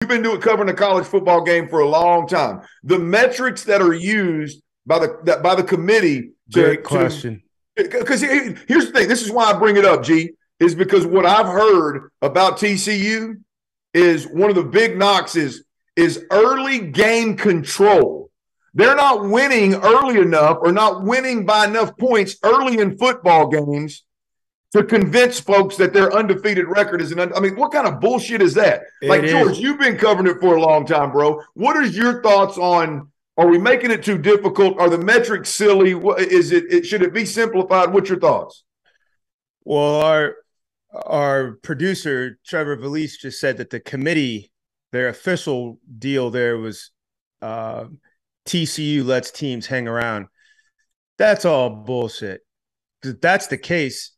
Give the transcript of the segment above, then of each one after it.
you've been covering a college football game for a long time. The metrics that are used by the committee Great question. Because here's the thing. This is why I bring it up, G, is because what I've heard about TCU is one of the big knocks is early game control. They're not winning early enough or not winning by enough points early in football games to convince folks that their undefeated record is I mean, what kind of bullshit is that? Like, George, you've been covering it for a long time, bro. What is your thoughts on, are we making it too difficult? Are the metrics silly? Should it be simplified? What's your thoughts? Well, our producer, Trevor Valise, just said that the committee, their official deal there was TCU lets teams hang around. That's all bullshit. If that's the case,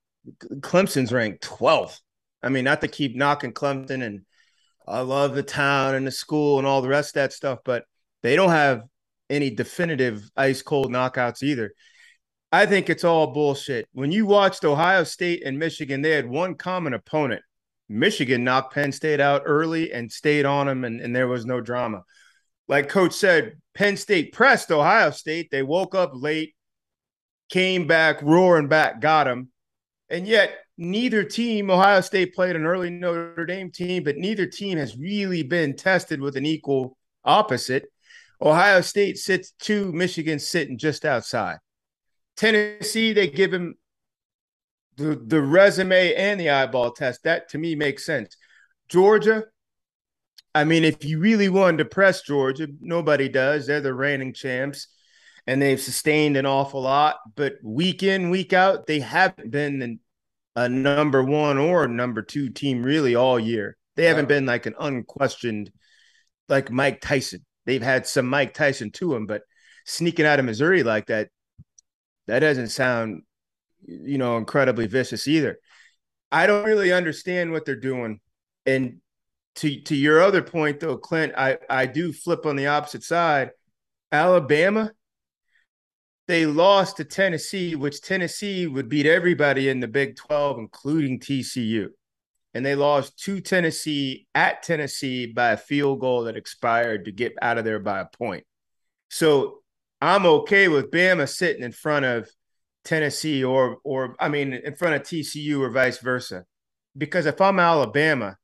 Clemson's ranked 12th. I mean, not to keep knocking Clemson, and I love the town and the school and all the rest of that stuff, but they don't have any definitive ice cold knockouts either. I think it's all bullshit. When you watched Ohio State and Michigan, they had one common opponent. Michigan knocked Penn State out early and stayed on them, and there was no drama. Like Coach said, Penn State pressed Ohio State. They woke up late, came back, roaring back, got them. And yet neither team, Ohio State played an early Notre Dame team, but neither team has really been tested with an equal opposite. Ohio State sits 2, Michigan sitting just outside. Tennessee, they give him the resume and the eyeball test. That, to me, makes sense. Georgia, I mean, if you really wanted to press Georgia, nobody does. They're the reigning champs, and they've sustained an awful lot. But week in, week out, they haven't been a number 1 or number 2 team really all year. They haven't been like an unquestioned, like Mike Tyson. They've had some Mike Tyson to them, but sneaking out of Missouri like that, that doesn't sound, incredibly vicious either. I don't really understand what they're doing. And to your other point, though, Clint, I do flip on the opposite side. Alabama, they lost to Tennessee, which Tennessee would beat everybody in the Big 12, including TCU. And they lost to Tennessee at Tennessee by a field goal that expired to get out of there by a point. So I'm okay with Bama sitting in front of Tennessee or in front of TCU or vice versa. Because if I'm Alabama,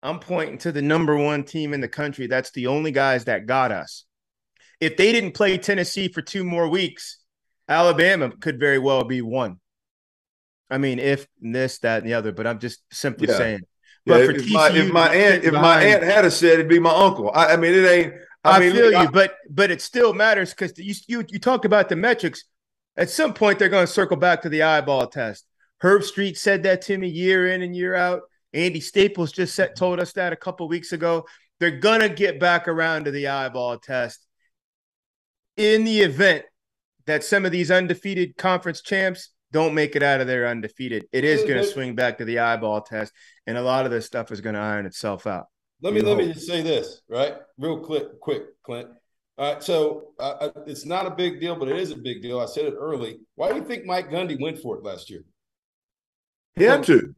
I'm pointing to the number 1 team in the country. That's the only guys that got us. If they didn't play Tennessee for 2 more weeks, Alabama could very well be 1. I mean, if this, that, and the other, but I'm just simply saying. But for TCU, if my aunt had said, it'd be my uncle. I mean, it ain't. I feel you, but it still matters because you talked about the metrics. At some point, they're going to circle back to the eyeball test. Herb Street said that to me year in and year out. Andy Staples just told us that a couple of weeks ago. They're going to get back around to the eyeball test in the event that some of these undefeated conference champs don't make it out of there undefeated. It is going to swing back to the eyeball test, and a lot of this stuff is going to iron itself out. Let me just say this, right? Real quick, Clint. All right, so it's not a big deal, but it is a big deal. I said it early. Why do you think Mike Gundy went for it last year? He had to.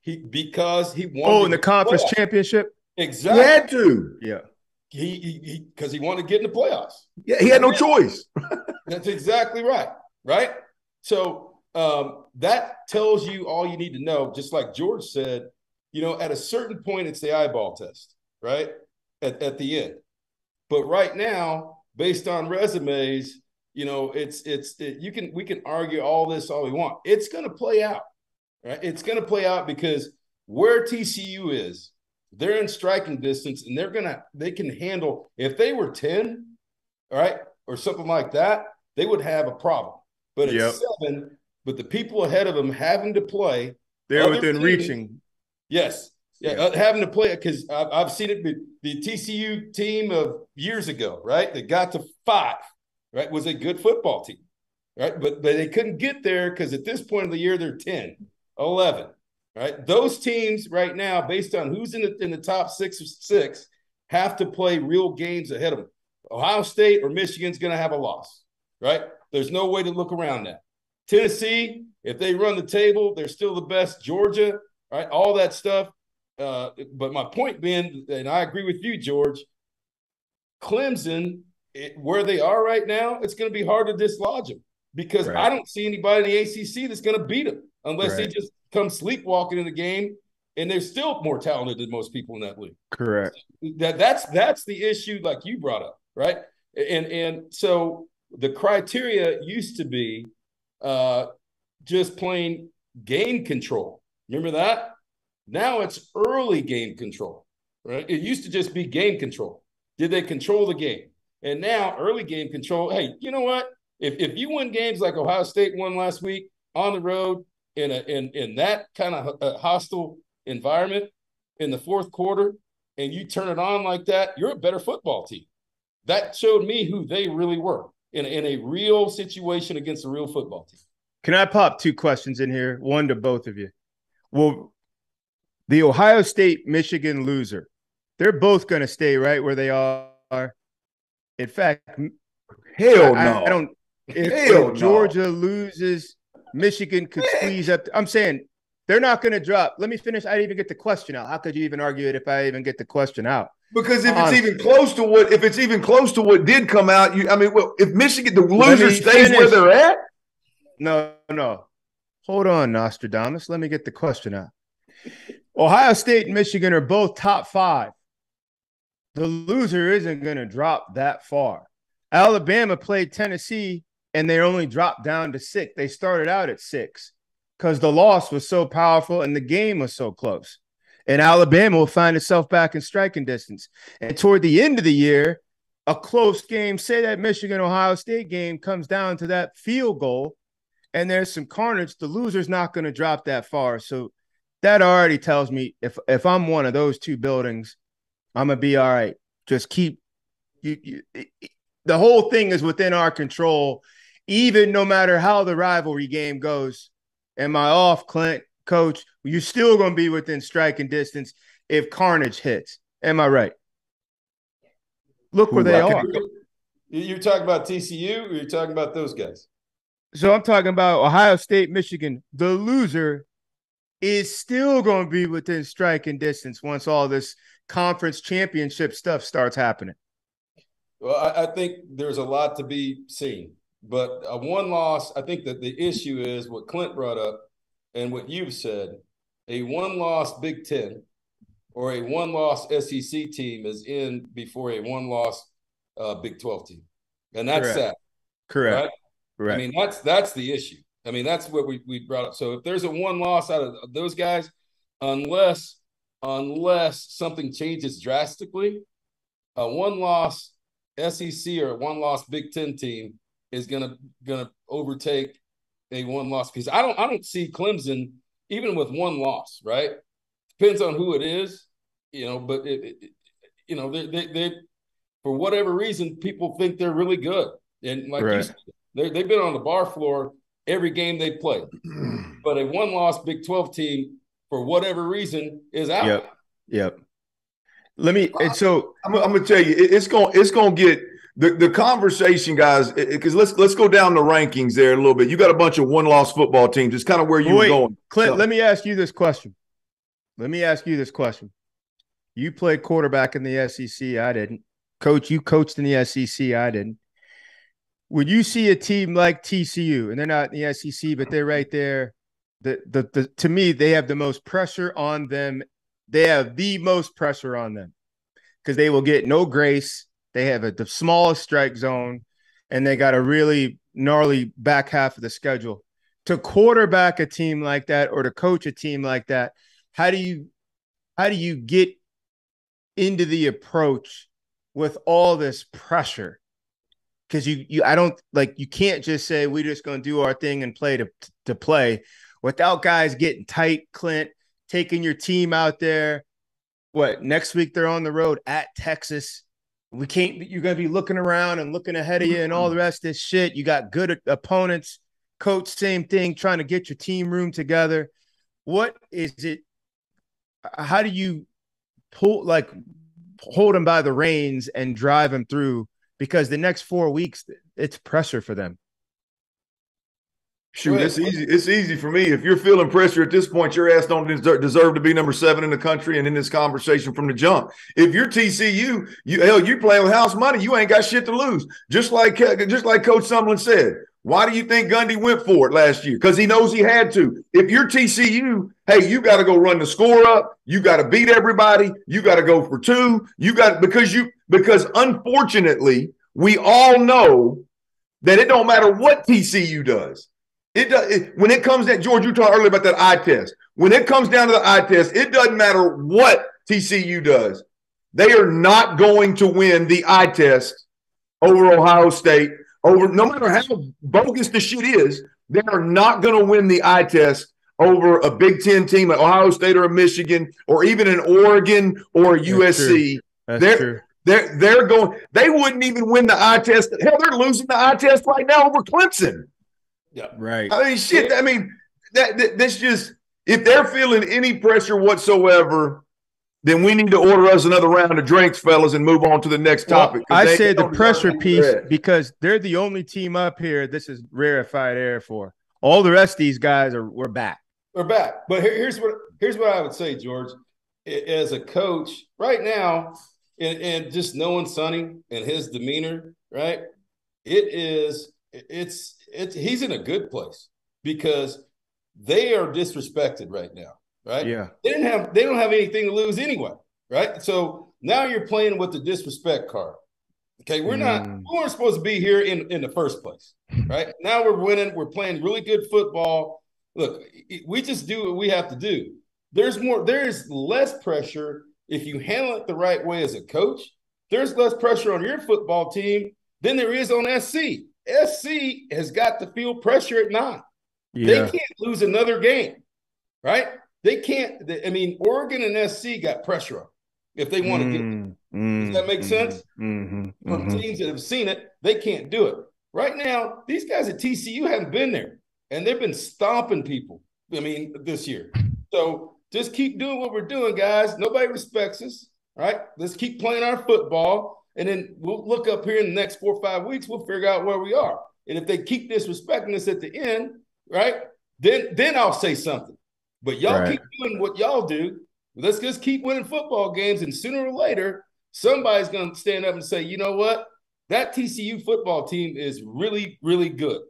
Because he wanted. Oh, in the conference championship? Exactly. He had to. Yeah. Because he wanted to get in the playoffs. Yeah, he had no choice. That's exactly right. Right? So that tells you all you need to know. Just like George said, at a certain point, it's the eyeball test, right? At the end. But right now, based on resumes, we can argue all this all we want. It's going to play out, right? It's going to play out because where TCU is, they're in striking distance, and they can handle. If they were 10, all right, or something like that, they would have a problem. But at 7, with the people ahead of them having to play, they're within reaching. Yes. Yeah, having to play, because I've seen it. The TCU team of years ago, right, that got to 5, right, was a good football team, right? But they couldn't get there because at this point of the year, they're 10, 11, right? Those teams right now, based on who's in the top 6, have to play real games ahead of them. Ohio State or Michigan's going to have a loss, right? There's no way to look around that. Tennessee, if they run the table, they're still the best. Georgia, right, all that stuff. but my point being, and I agree with you, George, Clemson, where they are right now, it's going to be hard to dislodge them because I don't see anybody in the ACC that's going to beat them unless they just come sleepwalking in the game, and they're still more talented than most people in that league. Correct. That's the issue, like you brought up, right? And so the criteria used to be just plain game control. Remember that? Now it's early game control, right? It used to just be game control. Did they control the game? And now early game control. Hey, you know what? If you win games like Ohio State won last week on the road in that kind of hostile environment in the fourth quarter, and you turn it on like that, you're a better football team. That showed me who they really were in a real situation against a real football team. Can I pop two questions in here? One to both of you. Well, the Ohio State-Michigan loser, they're both going to stay right where they are. In fact, hell no. I don't. If Georgia loses, Michigan could squeeze up. I'm saying they're not going to drop. Let me finish. I didn't even get the question out. How could you even argue it if I even get the question out? Because if it's even close to what did come out, if Michigan, the loser stays where they're at. No. Hold on, Nostradamus. Let me get the question out. Ohio State and Michigan are both top 5. The loser isn't going to drop that far. Alabama played Tennessee, and they only dropped down to 6. They started out at 6 because the loss was so powerful and the game was so close. And Alabama will find itself back in striking distance. And toward the end of the year, a close game, say that Michigan-Ohio State game comes down to that field goal, and there's some carnage, the loser's not going to drop that far. So that already tells me if I'm one of those two buildings, I'm going to be all right. Just keep the whole thing is within our control, even no matter how the rivalry game goes. Am I off, Clint, Coach? You're still going to be within striking distance if carnage hits. Am I right? Look where they are. You're talking about TCU or you're talking about those guys? So I'm talking about Ohio State, Michigan. The loser is still going to be within striking distance once all this conference championship stuff starts happening. Well, I think there's a lot to be seen. But a one loss, I think that the issue is what Clint brought up and what you've said. A one-loss Big Ten or a one-loss SEC team is in before a one-loss Big 12 team. And that's sad. Correct. Right? I mean, that's the issue. I mean, that's what we brought up. So if there's a one loss out of those guys, unless something changes drastically, a one-loss SEC or a one-loss Big Ten team is gonna overtake a one-loss, because I don't see Clemson even with one loss, right? Depends on who it is, but they for whatever reason people think they're really good, and like you said, they've been on the bar floor every game they play. But a one-loss Big 12 team, for whatever reason, is out. Yep. I'm gonna tell you, it's gonna get the conversation, guys, because let's go down the rankings there a little bit. You got a bunch of one-loss football teams. It's kind of where you were going. Clint, let me ask you this question. You played quarterback in the SEC. I didn't. Coach, you coached in the SEC. I didn't. When you see a team like TCU, and they're not in the SEC, but they're right there, to me, they have the most pressure on them. They have the most pressure on them because they will get no grace. They have the smallest strike zone, and they got a really gnarly back half of the schedule. To quarterback a team like that or to coach a team like that, how do you get into the approach with all this pressure? Because you can't just say we're just going to do our thing and play to play without guys getting tight. Clint, taking your team out there. Next week they're on the road at Texas. You're going to be looking around and looking ahead of you and all the rest of this shit. You got good opponents. Coach, same thing, trying to get your team room together. What is it? How do you hold them by the reins and drive them through? Because the next 4 weeks, it's pressure for them. Shoot, it's easy. It's easy for me. If you're feeling pressure at this point, your ass don't deserve to be number 7 in the country and in this conversation from the jump. If you're TCU, you playing with house money. You ain't got shit to lose. Just like Coach Sumlin said. Why do you think Gundy went for it last year? Because he knows he had to. If you're TCU, hey, you got to go run the score up. You got to beat everybody. You got to go for 2. Because unfortunately, we all know that it don't matter what TCU does. When it comes to George, you talked earlier about that eye test. When it comes down to the eye test, it doesn't matter what TCU does. They are not going to win the eye test over Ohio State. No matter how bogus the shit is, they are not going to win the eye test over a Big Ten team like Ohio State or a Michigan or even an Oregon or a USC. That's true. They're going. They wouldn't even win the eye test. Hell, they're losing the eye test right now over Clemson. Yeah, right. I mean, shit. I mean, that's just, if they're feeling any pressure whatsoever, then we need to order us another round of drinks, fellas, and move on to the next topic. I say the pressure piece because they're the only team up here. This is rarefied air for. All the rest of these guys we're back. We're back. But here's what I would say, George, as a coach right now, and just knowing Sonny and his demeanor, right? He's in a good place because they are disrespected right now, right? Yeah. They don't have anything to lose anyway, right? So now you're playing with the disrespect card. Okay, we weren't supposed to be here in the first place, right? Now we're winning, we're playing really good football. Look, we just do what we have to do. There's less pressure if you handle it the right way as a coach. There's less pressure on your football team than there is on SC. SC has got to feel pressure at 9. Yeah. They can't lose another game, right? They can't. I mean, Oregon and SC got pressure on if they want to get it. Does that make sense? From teams that have seen it, they can't do it. Right now, these guys at TCU haven't been there, and they've been stomping people, I mean, this year. So just keep doing what we're doing, guys. Nobody respects us, right? Let's keep playing our football. And then we'll look up here in the next 4 or 5 weeks. We'll figure out where we are. And if they keep disrespecting us at the end, right, then I'll say something. But y'all keep doing what y'all do. Let's just keep winning football games. And sooner or later, somebody's going to stand up and say, you know what? That TCU football team is really, really good.